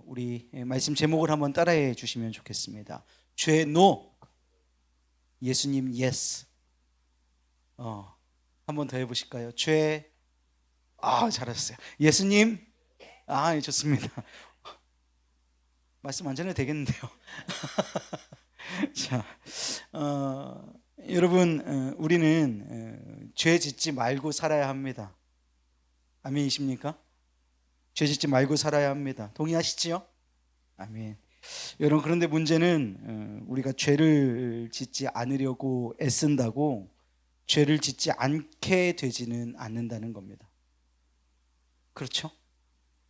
우리 말씀 제목을 한번 따라해 주시면 좋겠습니다. 죄 노, 예수님 예스. 한번 더 해보실까요? 죄, 잘하셨어요. 예수님, 좋습니다. 말씀 안 전해도 되겠는데요. 자, 여러분, 우리는 죄 짓지 말고 살아야 합니다. 아멘이십니까? 죄 짓지 말고 살아야 합니다. 동의하시지요? 아멘. 여러분, 그런데 문제는 우리가 죄를 짓지 않으려고 애쓴다고 죄를 짓지 않게 되지는 않는다는 겁니다. 그렇죠?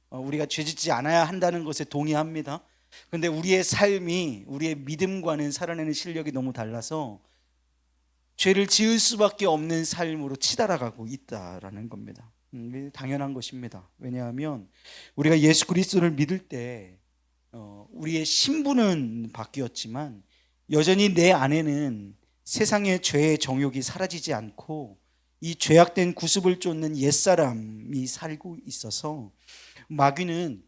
우리가 죄 짓지 않아야 한다는 것에 동의합니다. 그런데 우리의 삶이 우리의 믿음과는 살아내는 실력이 너무 달라서 죄를 지을 수밖에 없는 삶으로 치달아가고 있다라는 겁니다. 당연한 것입니다. 왜냐하면 우리가 예수 그리스도를 믿을 때 우리의 신분은 바뀌었지만 여전히 내 안에는 세상의 죄의 정욕이 사라지지 않고 이 죄악된 구습을 쫓는 옛사람이 살고 있어서 마귀는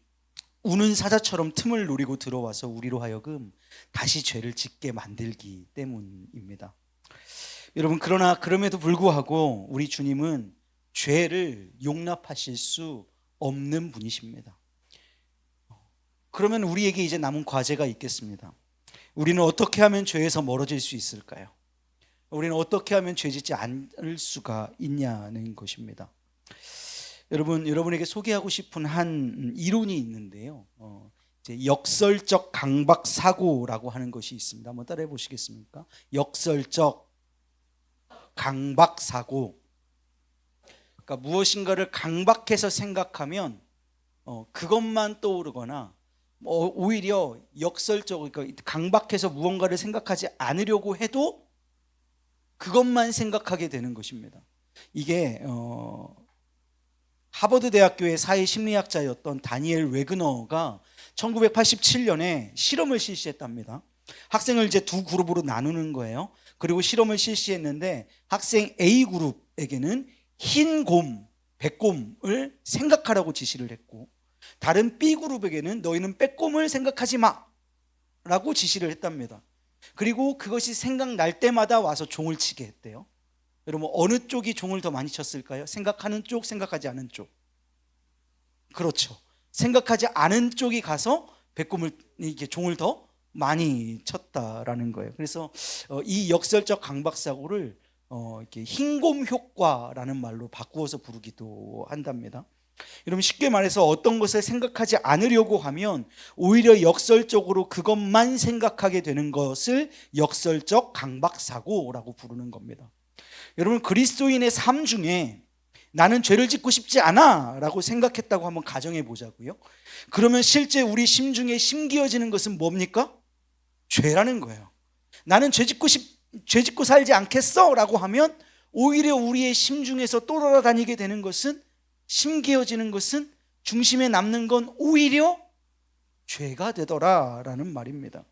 우는 사자처럼 틈을 노리고 들어와서 우리로 하여금 다시 죄를 짓게 만들기 때문입니다. 여러분, 그러나 그럼에도 불구하고 우리 주님은 죄를 용납하실 수 없는 분이십니다. 그러면 우리에게 이제 남은 과제가 있겠습니다. 우리는 어떻게 하면 죄에서 멀어질 수 있을까요? 우리는 어떻게 하면 죄 짓지 않을 수가 있냐는 것입니다. 여러분에게 소개하고 싶은 한 이론이 있는데요. 이제 역설적 강박 사고라고 하는 것이 있습니다. 한번 따라해 보시겠습니까? 역설적 강박 사고. 그러니까 무엇인가를 강박해서 생각하면 그것만 떠오르거나 오히려 역설적으로, 그러니까 강박해서 무언가를 생각하지 않으려고 해도 그것만 생각하게 되는 것입니다. 이게 하버드 대학교의 사회 심리학자였던 다니엘 웨그너가 1987년에 실험을 실시했답니다. 학생을 이제 두 그룹으로 나누는 거예요. 그리고 실험을 실시했는데 학생 A 그룹에게는 흰 곰, 백곰을 생각하라고 지시를 했고, 다른 B 그룹에게는 너희는 빼꼼을 생각하지 마라고 지시를 했답니다. 그리고 그것이 생각날 때마다 와서 종을 치게 했대요. 여러분, 어느 쪽이 종을 더 많이 쳤을까요? 생각하는 쪽, 생각하지 않은 쪽. 그렇죠. 생각하지 않은 쪽이 가서 빼꼼을, 이게 종을 더 많이 쳤다라는 거예요. 그래서 이 역설적 강박 사고를 이렇게 흰곰 효과라는 말로 바꾸어서 부르기도 한답니다. 여러분, 쉽게 말해서 어떤 것을 생각하지 않으려고 하면 오히려 역설적으로 그것만 생각하게 되는 것을 역설적 강박 사고라고 부르는 겁니다. 여러분, 그리스도인의 삶 중에 나는 죄를 짓고 싶지 않아 라고 생각했다고 한번 가정해 보자고요. 그러면 실제 우리 심중에 심기어지는 것은 뭡니까? 죄라는 거예요. 나는 죄 짓고 살지 않겠어 라고 하면 오히려 우리의 심중에서 떠돌아다니게 되는 것은, 심기어지는 것은, 중심에 남는 건 오히려 죄가 되더라라는 말입니다.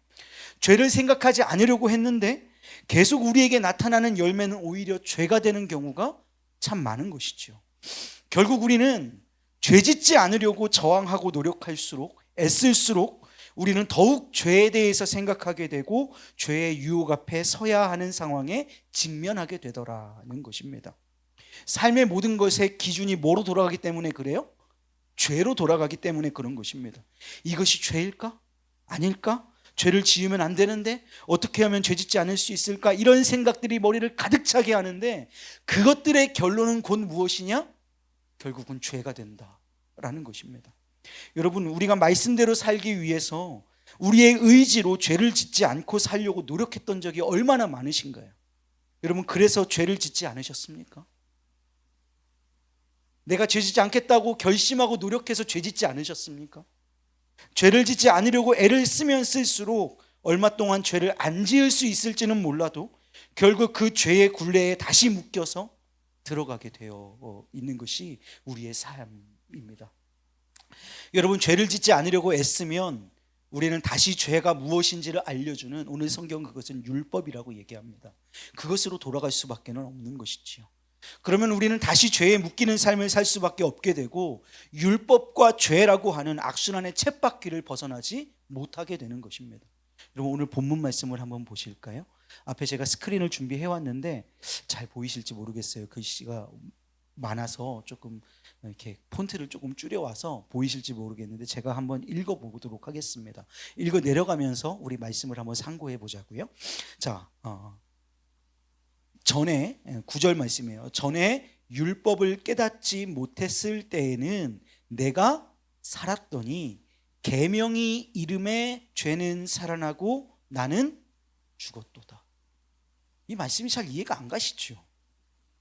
죄를 생각하지 않으려고 했는데 계속 우리에게 나타나는 열매는 오히려 죄가 되는 경우가 참 많은 것이죠. 결국 우리는 죄 짓지 않으려고 저항하고 노력할수록, 애쓸수록 우리는 더욱 죄에 대해서 생각하게 되고 죄의 유혹 앞에 서야 하는 상황에 직면하게 되더라는 것입니다. 삶의 모든 것의 기준이 뭐로 돌아가기 때문에 그래요? 죄로 돌아가기 때문에 그런 것입니다. 이것이 죄일까? 아닐까? 죄를 지으면 안 되는데 어떻게 하면 죄 짓지 않을 수 있을까? 이런 생각들이 머리를 가득 차게 하는데 그것들의 결론은 곧 무엇이냐? 결국은 죄가 된다라는 것입니다. 여러분, 우리가 말씀대로 살기 위해서 우리의 의지로 죄를 짓지 않고 살려고 노력했던 적이 얼마나 많으신가요? 여러분, 그래서 죄를 짓지 않으셨습니까? 내가 죄 짓지 않겠다고 결심하고 노력해서 죄 짓지 않으셨습니까? 죄를 짓지 않으려고 애를 쓰면 쓸수록 얼마 동안 죄를 안 지을 수 있을지는 몰라도 결국 그 죄의 굴레에 다시 묶여서 들어가게 되어 있는 것이 우리의 삶입니다. 여러분, 죄를 짓지 않으려고 애쓰면 우리는 다시 죄가 무엇인지를 알려주는, 오늘 성경은 그것은 율법이라고 얘기합니다. 그것으로 돌아갈 수밖에 없는 것이지요. 그러면 우리는 다시 죄에 묶이는 삶을 살 수밖에 없게 되고 율법과 죄라고 하는 악순환의 쳇바퀴를 벗어나지 못하게 되는 것입니다. 여러분, 오늘 본문 말씀을 한번 보실까요? 앞에 제가 스크린을 준비해 왔는데 잘 보이실지 모르겠어요. 글씨가 많아서 조금 이렇게 폰트를 조금 줄여와서 보이실지 모르겠는데 제가 한번 읽어보도록 하겠습니다. 읽어 내려가면서 우리 말씀을 한번 상고해 보자고요. 자, 전에 9절 말씀이에요. 전에 율법을 깨닫지 못했을 때에는 내가 살았더니 계명이 이름에 죄는 살아나고 나는 죽었도다. 이 말씀이 잘 이해가 안 가시죠?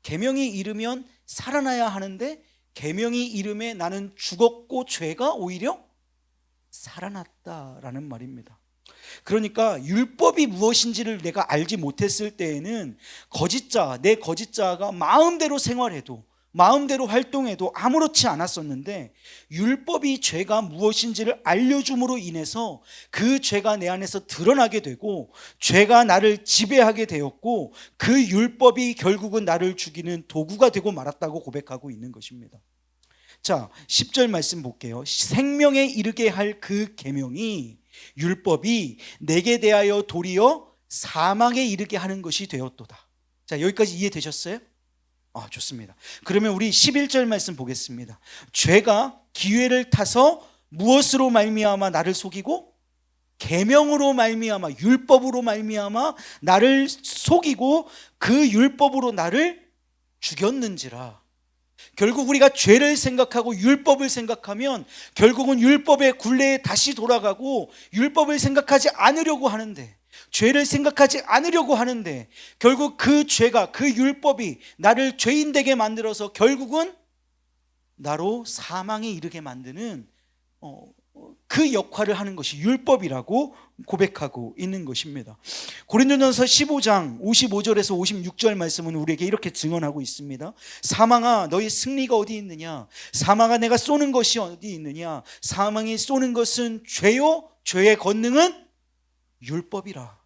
계명이 이르면 살아나야 하는데 계명이 이름에 나는 죽었고 죄가 오히려 살아났다라는 말입니다. 그러니까 율법이 무엇인지를 내가 알지 못했을 때에는 내 거짓자가 마음대로 생활해도 마음대로 활동해도 아무렇지 않았었는데 율법이 죄가 무엇인지를 알려줌으로 인해서 그 죄가 내 안에서 드러나게 되고 죄가 나를 지배하게 되었고 그 율법이 결국은 나를 죽이는 도구가 되고 말았다고 고백하고 있는 것입니다. 자, 10절 말씀 볼게요. 생명에 이르게 할 그 계명이 율법이 내게 대하여 도리어 사망에 이르게 하는 것이 되었도다. 자, 여기까지 이해되셨어요? 좋습니다. 그러면 우리 11절 말씀 보겠습니다. 죄가 기회를 타서 무엇으로 말미암아 나를 속이고 계명으로 말미암아 율법으로 말미암아 나를 속이고 그 율법으로 나를 죽였는지라. 결국 우리가 죄를 생각하고 율법을 생각하면 결국은 율법의 굴레에 다시 돌아가고 율법을 생각하지 않으려고 하는데 죄를 생각하지 않으려고 하는데 결국 그 죄가 그 율법이 나를 죄인 되게 만들어서 결국은 나로 사망에 이르게 만드는 그 역할을 하는 것이 율법이라고 고백하고 있는 것입니다. 고린도전서 15장 55절에서 56절 말씀은 우리에게 이렇게 증언하고 있습니다. 사망아 너희 승리가 어디 있느냐? 사망아 내가 쏘는 것이 어디 있느냐? 사망이 쏘는 것은 죄요 죄의 권능은 율법이라.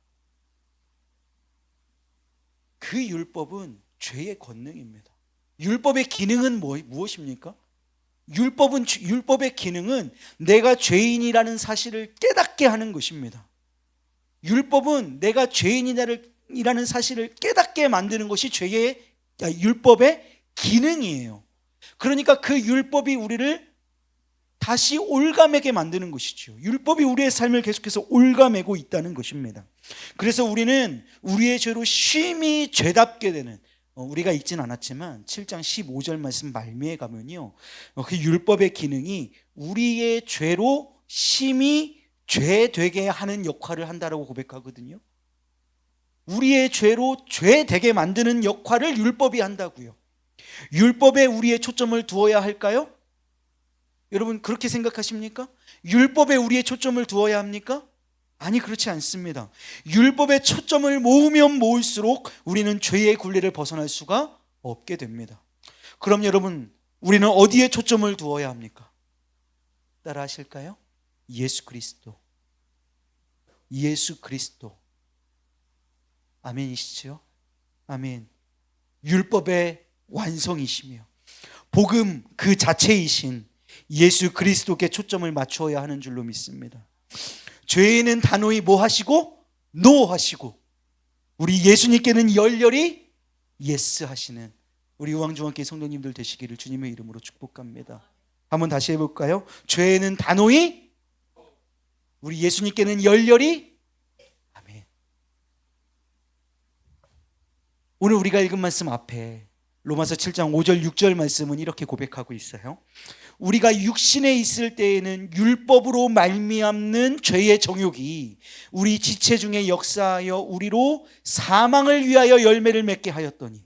그 율법은 죄의 권능입니다. 율법의 기능은 무엇입니까? 율법의 기능은 내가 죄인이라는 사실을 깨닫게 하는 것입니다. 율법은 내가 죄인이라는 사실을 깨닫게 만드는 것이 율법의 기능이에요. 그러니까 그 율법이 우리를 다시 올가매게 만드는 것이죠. 율법이 우리의 삶을 계속해서 올가매고 있다는 것입니다. 그래서 우리는 우리의 죄로 쉼이 죄답게 되는, 우리가 읽진 않았지만 7장 15절 말씀 말미에 가면요, 그 율법의 기능이 우리의 죄로 쉼이 죄 되게 하는 역할을 한다라고 고백하거든요. 우리의 죄로 죄 되게 만드는 역할을 율법이 한다고요. 율법에 우리의 초점을 두어야 할까요? 여러분 그렇게 생각하십니까? 율법에 우리의 초점을 두어야 합니까? 아니, 그렇지 않습니다. 율법의 초점을 모으면 모을수록 우리는 죄의 굴레를 벗어날 수가 없게 됩니다. 그럼 여러분, 우리는 어디에 초점을 두어야 합니까? 따라 하실까요? 예수 그리스도. 예수 그리스도. 아멘이시죠? 아멘. 율법의 완성이시며 복음 그 자체이신 예수 그리스도께 초점을 맞추어야 하는 줄로 믿습니다. 죄인은 단호히 뭐 하시고? 노 하시고, 우리 예수님께는 열렬히 예스 하시는 우리 우왕중앙교회 성도님들 되시기를 주님의 이름으로 축복합니다. 한번 다시 해볼까요? 죄인은 단호히, 우리 예수님께는 열렬히. 아멘. 오늘 우리가 읽은 말씀 앞에 로마서 7장 5절 6절 말씀은 이렇게 고백하고 있어요. 우리가 육신에 있을 때에는 율법으로 말미암는 죄의 정욕이 우리 지체 중에 역사하여 우리로 사망을 위하여 열매를 맺게 하였더니.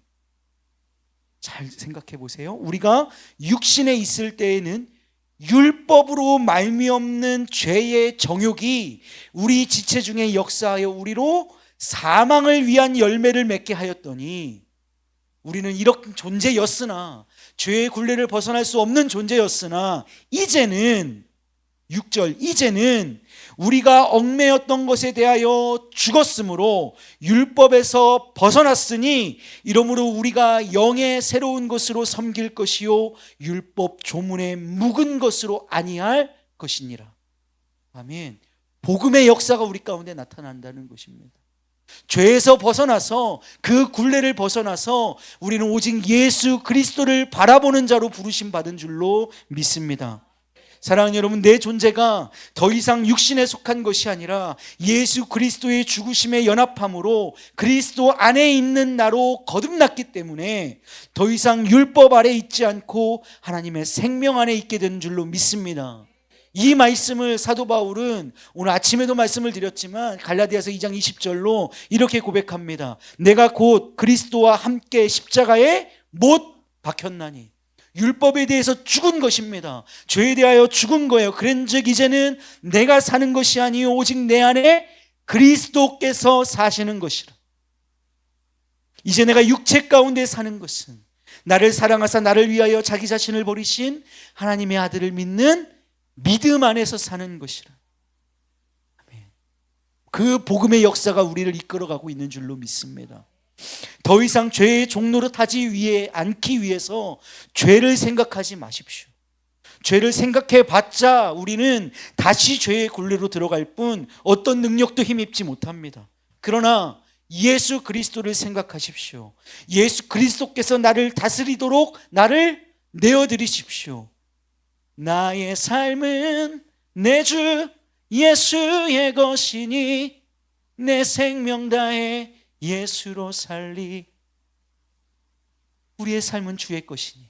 잘 생각해 보세요. 우리가 육신에 있을 때에는 율법으로 말미암는 죄의 정욕이 우리 지체 중에 역사하여 우리로 사망을 위한 열매를 맺게 하였더니, 우리는 이런 존재였으나, 죄의 굴레를 벗어날 수 없는 존재였으나 이제는 6절, 이제는 우리가 얽매였던 것에 대하여 죽었으므로 율법에서 벗어났으니 이러므로 우리가 영의 새로운 것으로 섬길 것이요 율법 조문의 묵은 것으로 아니할 것이니라. 아멘. 복음의 역사가 우리 가운데 나타난다는 것입니다. 죄에서 벗어나서 그 굴레를 벗어나서 우리는 오직 예수 그리스도를 바라보는 자로 부르심 받은 줄로 믿습니다. 사랑하는 여러분, 내 존재가 더 이상 육신에 속한 것이 아니라 예수 그리스도의 죽으심에 연합함으로 그리스도 안에 있는 나로 거듭났기 때문에 더 이상 율법 아래 있지 않고 하나님의 생명 안에 있게 된 줄로 믿습니다. 이 말씀을 사도 바울은 오늘 아침에도 말씀을 드렸지만 갈라디아서 2장 20절로 이렇게 고백합니다. 내가 곧 그리스도와 함께 십자가에 못 박혔나니. 율법에 대해서 죽은 것입니다. 죄에 대하여 죽은 거예요. 그런즉 이제는 내가 사는 것이 아니요 오직 내 안에 그리스도께서 사시는 것이라. 이제 내가 육체 가운데 사는 것은 나를 사랑하사 나를 위하여 자기 자신을 버리신 하나님의 아들을 믿는 믿음 안에서 사는 것이라. 그 복음의 역사가 우리를 이끌어가고 있는 줄로 믿습니다. 더 이상 죄의 종로로 타지 않기 위해서 죄를 생각하지 마십시오. 죄를 생각해 봤자 우리는 다시 죄의 굴레로 들어갈 뿐 어떤 능력도 힘입지 못합니다. 그러나 예수 그리스도를 생각하십시오. 예수 그리스도께서 나를 다스리도록 나를 내어드리십시오. 나의 삶은 내 주 예수의 것이니 내 생명 다해 예수로 살리. 우리의 삶은 주의 것이니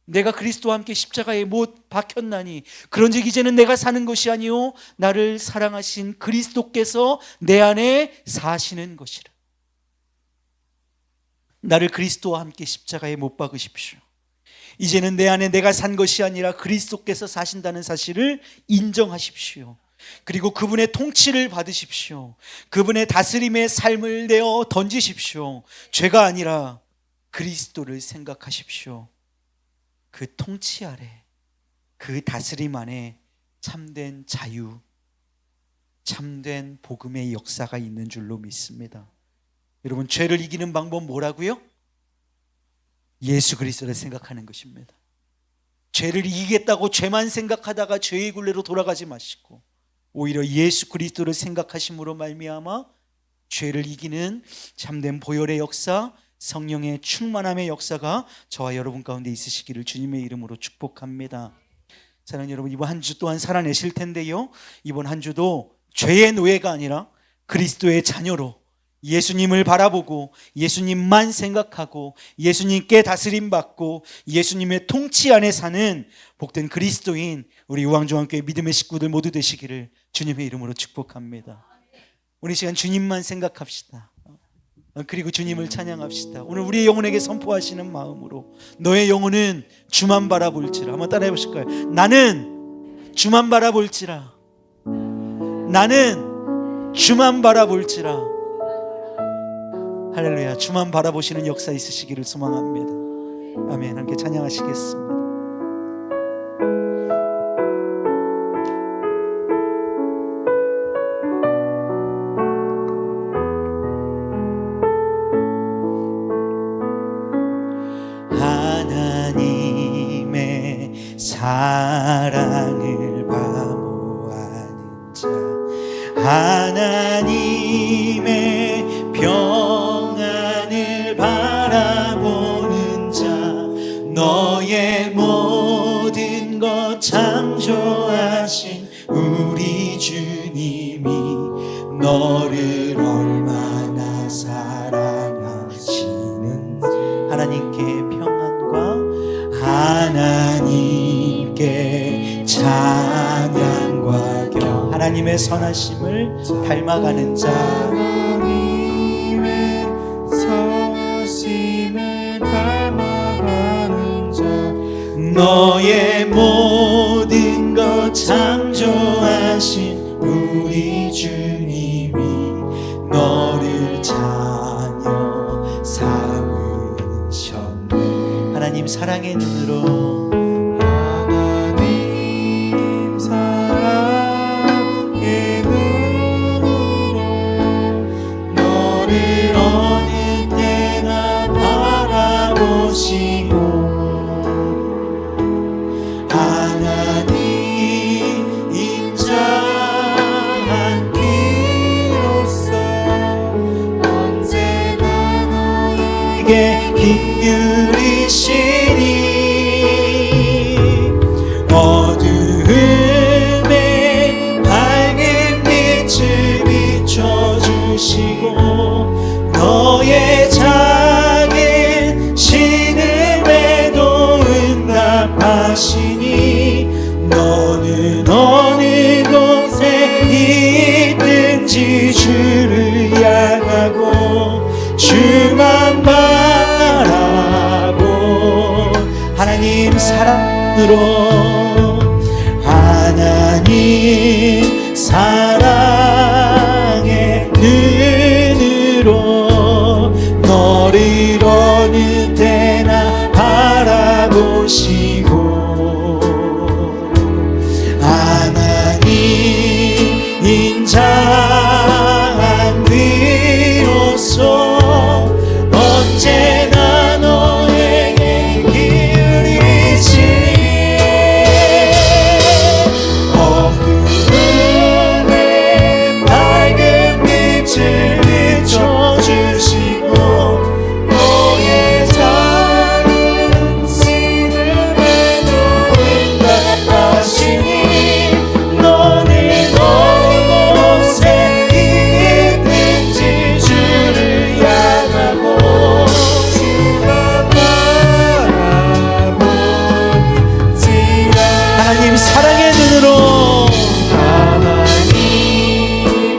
내가 그리스도와 함께 십자가에 못 박혔나니 그런즉 이제는 내가 사는 것이 아니요 나를 사랑하신 그리스도께서 내 안에 사시는 것이라. 나를 그리스도와 함께 십자가에 못 박으십시오. 이제는 내 안에 내가 산 것이 아니라 그리스도께서 사신다는 사실을 인정하십시오. 그리고 그분의 통치를 받으십시오. 그분의 다스림의 삶을 내어 던지십시오. 죄가 아니라 그리스도를 생각하십시오. 그 통치 아래, 그 다스림 안에 참된 자유, 참된 복음의 역사가 있는 줄로 믿습니다. 여러분, 죄를 이기는 방법 뭐라고요? 예수 그리스도를 생각하는 것입니다. 죄를 이기겠다고 죄만 생각하다가 죄의 굴레로 돌아가지 마시고 오히려 예수 그리스도를 생각하심으로 말미암아 죄를 이기는 참된 보혈의 역사, 성령의 충만함의 역사가 저와 여러분 가운데 있으시기를 주님의 이름으로 축복합니다. 사랑하는 여러분, 이번 한 주 또한 살아내실 텐데요, 이번 한 주도 죄의 노예가 아니라 그리스도의 자녀로 예수님을 바라보고 예수님만 생각하고 예수님께 다스림받고 예수님의 통치 안에 사는 복된 그리스도인 우리 우왕중앙교회 믿음의 식구들 모두 되시기를 주님의 이름으로 축복합니다. 우리 시간 주님만 생각합시다. 그리고 주님을 찬양합시다. 오늘 우리의 영혼에게 선포하시는 마음으로 너의 영혼은 주만 바라볼지라. 한번 따라해 보실까요? 나는 주만 바라볼지라. 나는 주만 바라볼지라. 할렐루야. 주만 바라보시는 역사 있으시기를 소망합니다. 아멘. 함께 찬양하시겠습니다. 하나님의 사랑을 바모하는 자, 하나님의 평안을 바라보는 자, 너의 모든 것 창조하신 우리 주님이 너를 얼마나 사랑하시는지 하나님께 평안과 하나님께 찬양과 경, 하나님의 선하심을 닮아가는 자, 하나님의 선하심을 닮아가는 자, 너의 모든 것 창조하신 우리 주님이 너를 자녀 삼으셨네. 하나님 사랑의 눈으로, 하나님 사랑 기울이시니 어두움에 밝은 빛을 비춰주시고 너의 작은 신음에도 응답하시니 너는 어느 곳에 있든지 주를 향하고 주만 바라보 하나님 사랑으로 하나님 사랑의 눈으로 너를 어느 때나 바라보시고 하나님 인자한 비로소 언제나 너에게 기울이시니 어두움에 밝은 빛을 비춰주시고 너의 작은 신음에도 응답하시니 너는 어느 곳에 있든지 주를 향하고 주만 바라보지라 하나님 사랑의 눈으로 하나님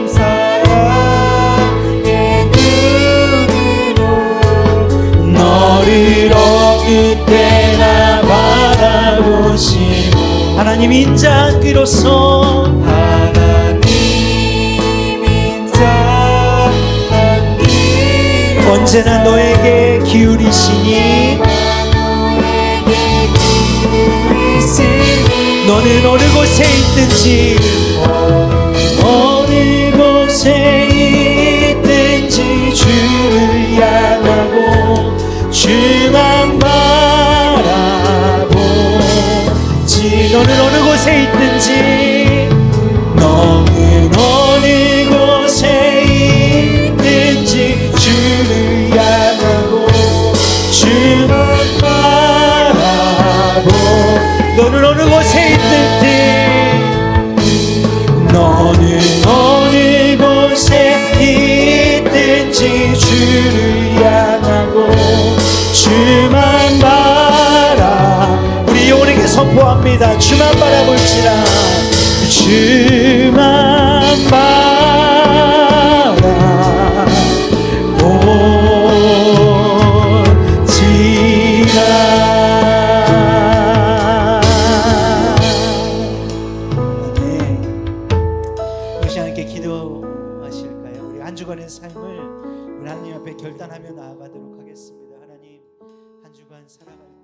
사랑의 눈으로 너를 어느 때나 바라보시고 하나님 인자한 귀로서 하나님 인자한 귀 언제나 너에게 기울이시니 너는 어느 곳에 있든지 어느 곳에 있든지 주를 향하고 주만 바라보지 너는 어느 곳에 있든지 너는 어느 곳에 있든지 주를 향하고 주만 바라보 너는 어느 곳에 있든지 너는 어느 곳에 있든지 주를 향하고 주만 바라 우리 영혼에게 선포합니다. 주만 바라볼지라 주만 바라볼지라 기도하실까요? 우리 한 주간의 삶을 우리 하나님 앞에 결단하며 나아가도록 하겠습니다. 하나님 한 주간 살아갈